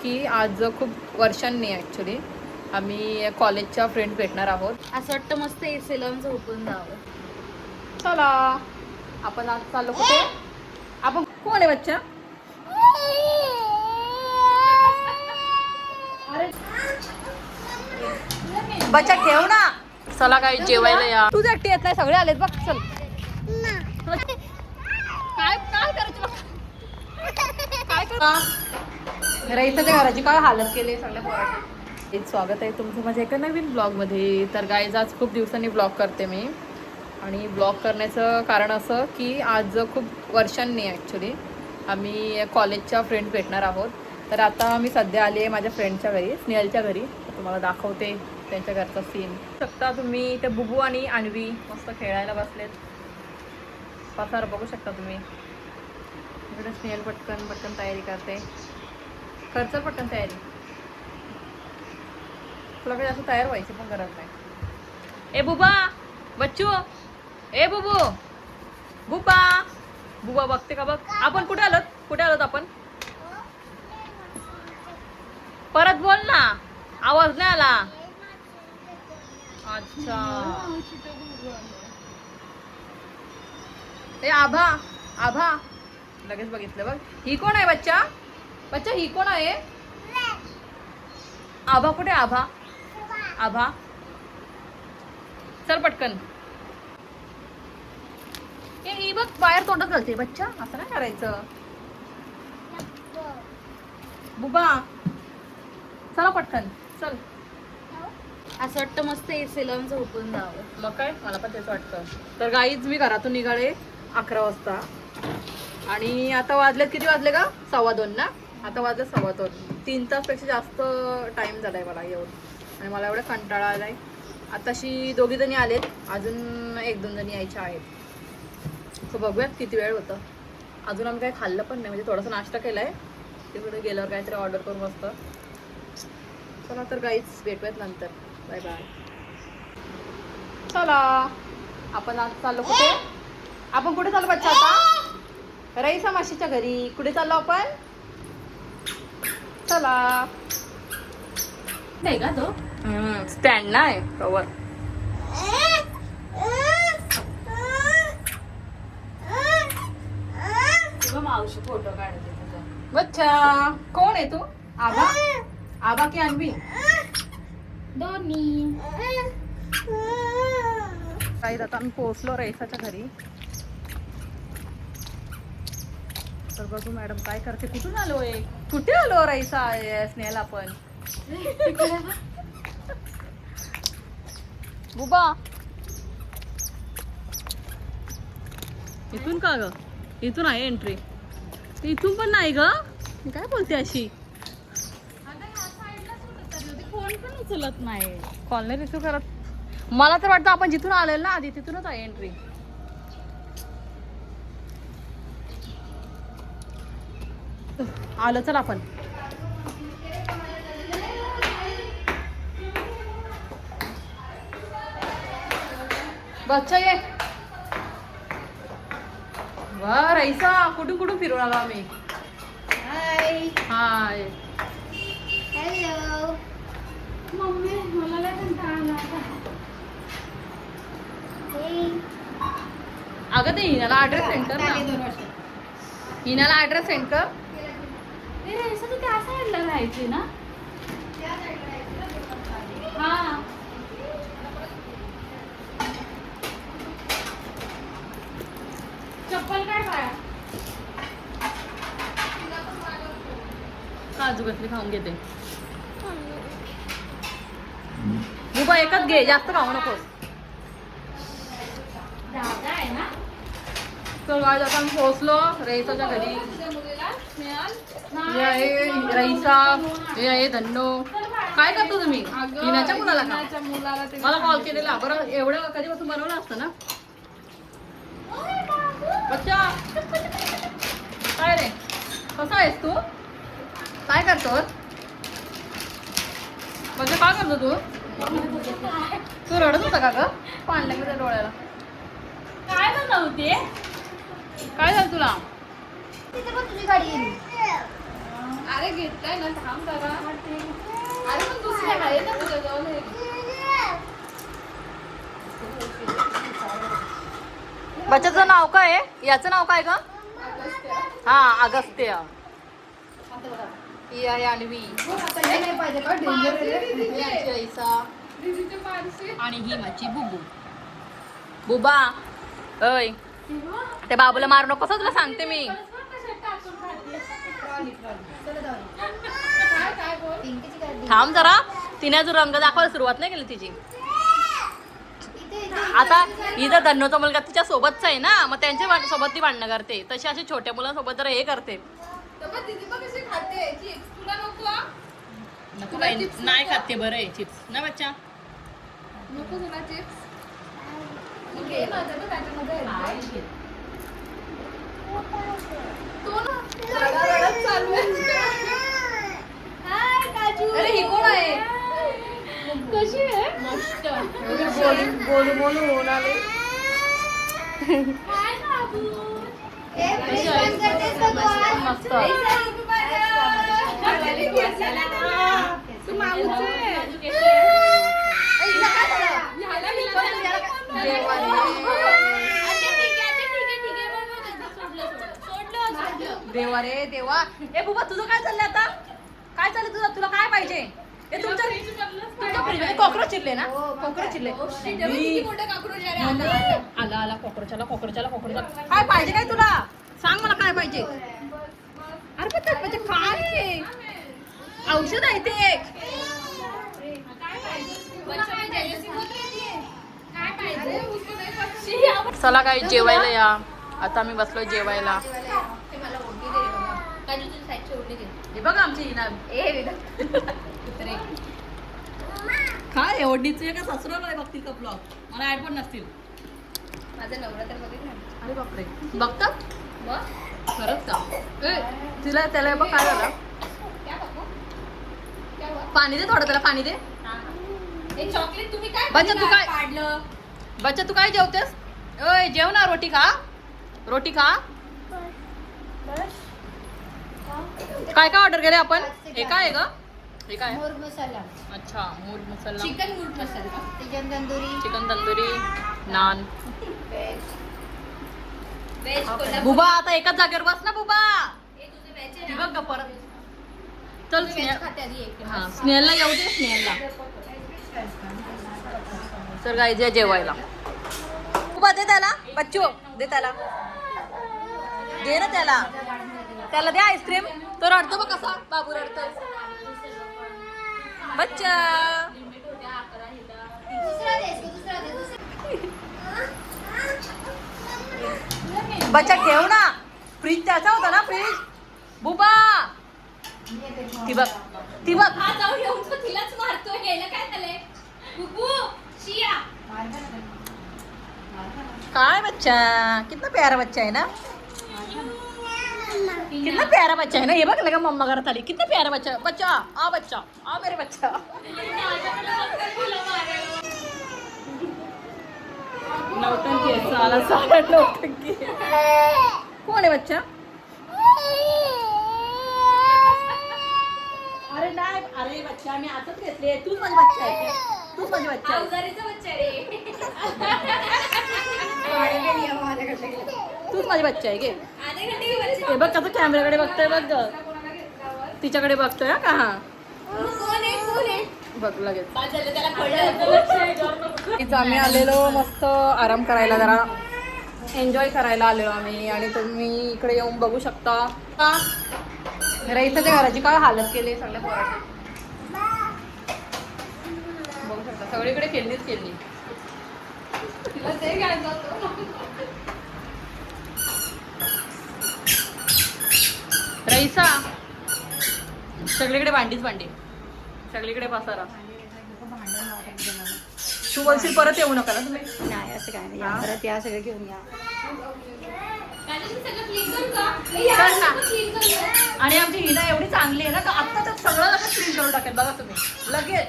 की आज खूप वर्षांनी ॲक्च्युली आम्ही कॉलेजच्या फ्रेंड भेटणार आहोत. असं वाटतं मस्त एसेलॉन झोपून जावं. चला आपण आज चाललो कुठे? आपण कोण आहे बच्चा? बच्चा ठेव ना. चला काय जेवायला या. तू एकटी येत नाही, सगळे आलेत बघ. चल काय काय करायचं काय कर रईसाच्या घराची काय हालत केली सगळ्या पोरांनी. स्वागत आहे तुमचं माझ्या एका नवीन ब्लॉगमध्ये. तर गाईज आज खूप दिवसांनी ब्लॉग करते मी. आणि ब्लॉग करण्याचं कारण असं की आज खूप वर्षांनी ॲक्च्युली आम्ही कॉलेजच्या फ्रेंड भेटणार आहोत. तर आता मी सध्या आली आहे माझ्या फ्रेंडच्या घरी, स्नेहलच्या घरी. तर तुम्हाला दाखवते त्यांच्या घरचा सीन. शकता तुम्ही ते बुबू आणि आणवी मस्त खेळायला बसलेत. पसार बघू शकता तुम्ही. इकडे स्नेहल पटकन तयारी करते. खर्च पटकन तयारी. तुला काही असं तयार व्हायची पण गरज नाही. ए बुबा बच्चू, ए बुबू बुबा बुबा बघते का बघ. आपण कुठे आलोत आपण? परत बोल ना, आवाज नाही आला. अच्छा ए आभा आभा लगेच बघितलं बघ. ही कोण आहे बच्चा? बच्चा ही कोण आहे? आभा कुठे? आभा आभा चल पटकन. ए ही बघ बाहेर तोंडात घालते. बच्चा असं नाही करायचं. बुबा चला पटकन चल. असं वाटतं मस्त एसेलॉन झोपून जावं. मग काय, मला पण तेच वाटतं. तर गाईज मी घरातून निघाले 11 वाजता आणि आता वाजलेत किती वाजले का? 2:15 ना. आता वाजले 2:15. 3 तासपेक्षा जास्त टाइम झालाय मला येऊन. आणि मला एवढा कंटाळा आलाय. आताशी 2 जणी आलेत, अजून 1-2 जणी यायच्या आहेत. तर बघूयात किती वेळ होतं. अजून आम्ही काही खाल्लं पण नाही, म्हणजे थोडासा नाश्ता केलाय. तिकडे गेल्यावर काहीतरी ऑर्डर करून बसतं. चला तर गाईज भेटूयात नंतर. Bye bye. चला आपण आज चाललो कुठे? आपण कुठे चाललो बच्चा आता? रईसा माशीच्या घरी. कुठे चाललो आपण? चला. नाही का तो स्टँड नाही कवर. मावशी फोटो काढते तुझा. बच्चा कोण आहे तू? आबा आबा की आणवी? दोन्ही. काही आता आम्ही पोहोचलो रईसाच्या घरी. तर बघू मॅडम काय करते. कुठून आलोय? कुठे आलो रईसा स्नेहल आपण? बुबा इथून का ग? इथून आहे एंट्री. इथून पण नाही ग. काय बोलते अशी? फोन पण उचलत नाही. कॉल नाही रिसिव्ह करत. मला तर वाटतं आपण जिथून आलेलो ना आधी तिथूनच आहे एंट्री. आलं चल आपण. बच्चा ये. वा रईसा कुठून फिरून आलो आम्ही. हाय. हाय. हॅलो मम्मी, मला लय कंटाळा आला. अगं ते हिनाला ऍड्रेस सेंड कर ना. 2 वर्ष. हिनाला ऍड्रेस सेंड कर. तू त्या साईडला राहायची ना? हा. चप्पल काय पाया? काजू कतली खाऊन घेते. बुबा एकच घे, जास्त खाऊ नकोस. दादा आहे ना? चल आज आता आम्ही पोहोचलो रईसाच्या घरी. हे आहे रईसा, हे आहे धन्नो. काय करतो तुम्ही? हिनाच्या मुलाला का? मला कॉल केलेला. बरं एवढं कधीपासून बनवलं असतं ना. बच्चा काय रे, कसा आहेस तू? काय करतो? म्हणजे काय करतो तू? तू रडत होता का ग? पाणी लागलं त्या डोळ्याला. काय बनवते? काय झालं तुला? तिथे पण तुझी गाडी येईल. अरे घेतलाय ना थांब जरा. अरे पण दुसऱ्या आहे ना तुझ्या जवळ हे. बच्चाचं नाव काय आहे? याचं नाव काय ग? हा अगस्त्य. ही आहे अन्वी. आणि ही माझी बुबू. बुबा अय त्या बाबूला मारू नको तुला सांगते मी. थांब जरा. तिने जो रंग दाखवायला सुरुवात नाही केली तिची. आता ही जर धन्नोचा मुलगा तिच्या सोबतचा आहे ना, मग त्यांच्या सोबत ती भांडणं करते. तशी अशी छोट्या मुलांसोबत जर हे करते. नाही खाते बरं आहे चिप्स ना बच्चा. नको तुला चिप्स. अरे ही कोण आहे? कशी आहे? मस्त. बोलू बोलू होऊन आले. मस्त. देवा रे देवा. ए बुबा तुझं काय चाललंय आता? काय चाललंय तुझं? तुला काय पाहिजे? हे तुमच्या फ्रीजमध्ये कॉक्रोच चिरले ना? कॉक्रोच चिरले. आला आला कॉक्रोचाला कॉक्रोचाला कॉक्रोचाला. काय पाहिजे काय तुला? सांग मला काय पाहिजे? अरे पण म्हणजे काय औषध आहे ते एक. चला काय जेवायला या. आता आम्ही बसलो जेवायला. हे बघा आमची हिना. काय ओढणीचे का सासुराला बघतील का ब्लॉग? मला ऍड पण नसतील. माझा नवरा तर बघितलं. अरे बापरे बघतात खरंच का? तिला त्याला बघ काय झालं. पाणी दे थोडं त्याला पाणी दे. चॉकलेट तुम्ही काय बच्चा तू काय काढलं? बच्चा तू काय जेवतेस? ओय जेव ना. रोटी खा. रोटी खा. काय काय ऑर्डर केले आपण? हे काय आहे ग? हे काय? मोर मसाला. अच्छा मोर मसाला. चिकन मूड masala. Chicken tandoori. Chicken tandoori naan. Veg बुबा आता एकाच जागेवर बस ना बुबा. हे बघ ग परत. चल स्नेहलला येऊ दे. स्नेहलला सर गायचे जेवायला. बुबा दे त्याला. बच्चू दे त्याला. दे ना त्याला. त्याला दे आईस्क्रीम. तो रडतो बघ कसा. बाबू रडतो. बच्चा बच्चा ठेव ना. फ्रीज त्याचा होता ना फ्रीज. बुबा ती बघ ती बघ. तिलाच मारतो. गेलं काय झालंय? बुबू शिया. काय बच्चा. कितना प्यारा बच्चा है ना. कितना प्यारा बच्चा है ना. ये बघ लगा मम्मा घरात आली. कितना प्यारा बच्चा. बच्चा आ बच्चा आ मेरे बच्चा. नौटंकी आहे. साला साला नौटंकी. कोण आहे बच्चा? अरे नाही. अरे बच्चा मी आताच घेतले. तूच माझी बच्चा आहे. तूच माझी बच्चा आहे. तूच माझी बच्चा आहे गे. हे बघ कसं कॅमेराकडे बघतोय. बघ तिच्याकडे बघतोय का. हा बघ लगेच. आम्ही आलेलो मस्त आराम करायला. जरा एन्जॉय करायला आलेलो आम्ही. आणि तुम्ही इकडे येऊन बघू शकता रईसाच्या घराची काय हालत केली सगळ्या पोराची. बघू शकता सगळीकडे केलीच केली. रईसा सगळीकडे भांडीच भांडी. सगळीकडे पसारा. तू बोलशील परत येऊ नका ना तुम्ही. नाही असं काय नाही. परत या सगळं घेऊन या. कर ना. आणि आमची हिना एवढी चांगली आहे ना का आत्ता तर सगळं लगेच क्लीन करून टाकेल. बघा तुम्ही लगेच.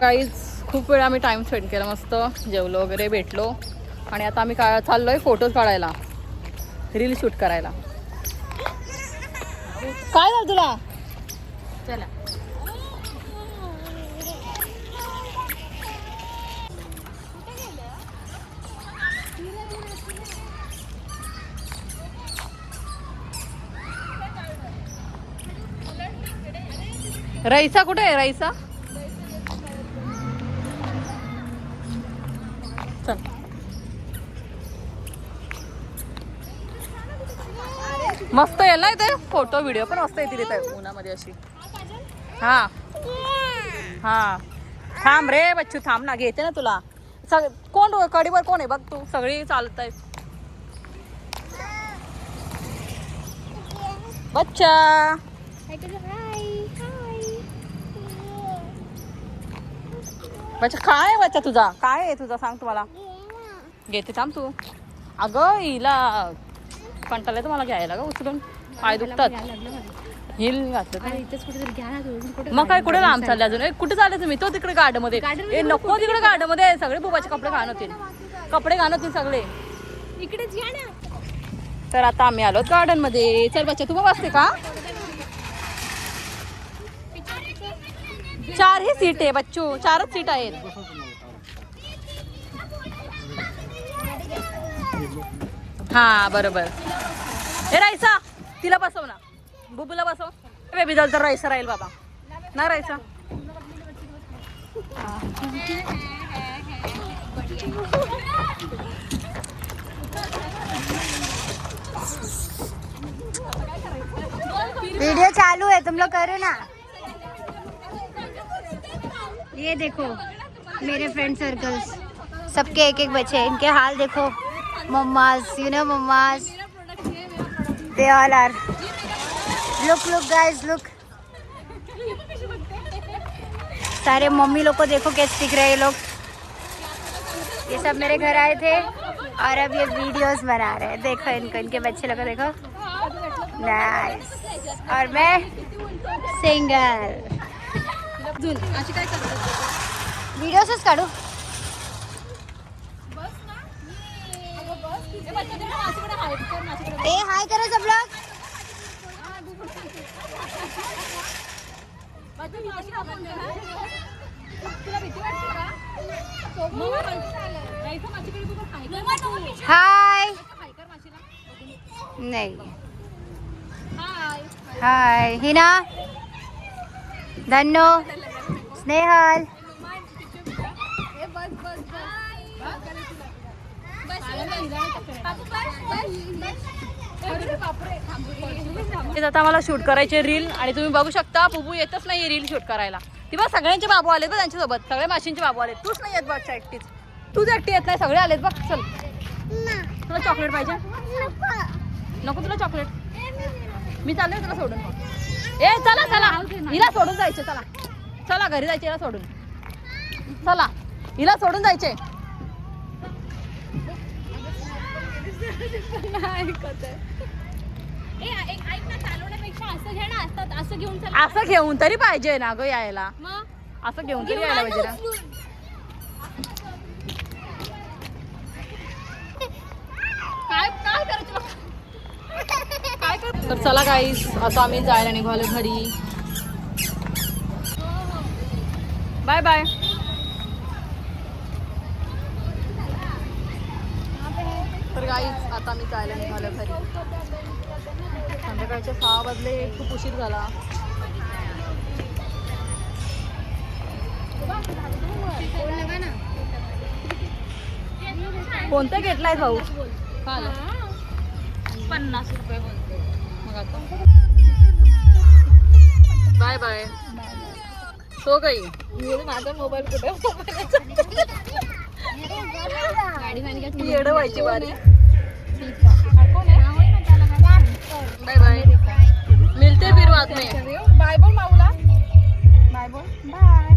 काहीच खूप वेळ आम्ही टाइम स्पेंड केला. मस्त जेवलो वगैरे भेटलो. आणि आता आम्ही चाललोय फोटोज काढायला. रील शूट करायला. काय झालं तुला? चला रईसा कुठे आहे? रईसा चल. मस्त येईल ना इथे फोटो व्हिडिओ पण मस्त येतील इथे उन्हामध्ये अशी. हा हा थांब रे बच्चू थांब ना, घेते ना तुला. कोण कडीवर कोण आहे बघ तू, सगळी चालत आहे. बच्चा बच्चा काय आहे? बच्चा तुझा काय आहे? तुझा सांग तुम्हाला. घेते थांब तू. अगं हिला कंटाळा तुम्हाला घ्यायला का उचलून, पाय दुखतात. हिल घातलं मग काय. कुठे लांब चालले अजून? कुठे चालले तुम्ही? तो तिकडे गार्डन मध्ये. नको तिकडे गार्डन मध्ये सगळे बुबाचे कपडे घाण होतील, कपडे घाण होतील सगळे. इकडेच या ना. तर आता आम्ही आलो गार्डन मध्ये. चल बच्चा तू बसते का? 4 ही सीट आहे बच्चू, 4च सीट आहेत. हा बरोबर. हे रायसा तिला बसव ना, बुबूला बसव. बेबी झालं तर रायसा राहील बाबा ना. रायसा वीडियो चालू है, तुम लोग करो ना. ये देखो मेरे फ्रेंड सर्कल्स, सबके एक एक बच्चे हैं. इनके हाल देखो. Mamas, you know mamas, they all are. Look look guys look. सारे मम्मी लोग को देखो कैसे दिख रहे हैं ये लोग. ये सब मेरे घर आए थे और अब ये वीडियोस बना रहे हैं. देखो इनको, इनके बच्चे लोग को देखो. नाइस. और मैं सिंगल. वीडियोसच काढू. ए हाय करो सब लोग. हाय. नहीं. हाय हिना, धन्नो, स्नेहल. आता मला शूट करायचे रील. आणि तुम्ही बघू शकता पुबू येतच नाही रील शूट करायला. ती बघ सगळ्यांचे बाबू आलेत बघ त्यांच्यासोबत, सगळे माशींचे बाबू आलेत. तूच नाही येत बघ एकटीच. तूच एकटी येत नाही, सगळे आलेत बघ. चल तुला चॉकलेट पाहिजे? नको तुला चॉकलेट? मी चालले तुला सोडून. ए चला चला, हिला सोडून जायचे. चला चला घरी जायचे, हिला सोडून. चला हिला सोडून जायचे. असं घेऊन तरी पाहिजे ना ग यायला. असं घेऊन तरी यायला पाहिजे ना. तर चला गाईस आता आम्ही जायला निघालो घरी. Bye bye. तर गाईस आता आम्ही जायला निघालो घरी. संध्याकाळचे 6 वाजले, खूप उशीर झाला. कोणता घेतलाय भाऊ? 50 रुपये बोलते. मग आता बाय बाय. सो गई. माझा मोबाईल कुठे? येडं व्हायची बारी. Bye bye. मिलते फिर बाद में. बाय बोल माऊला. बाय बोल. बाय.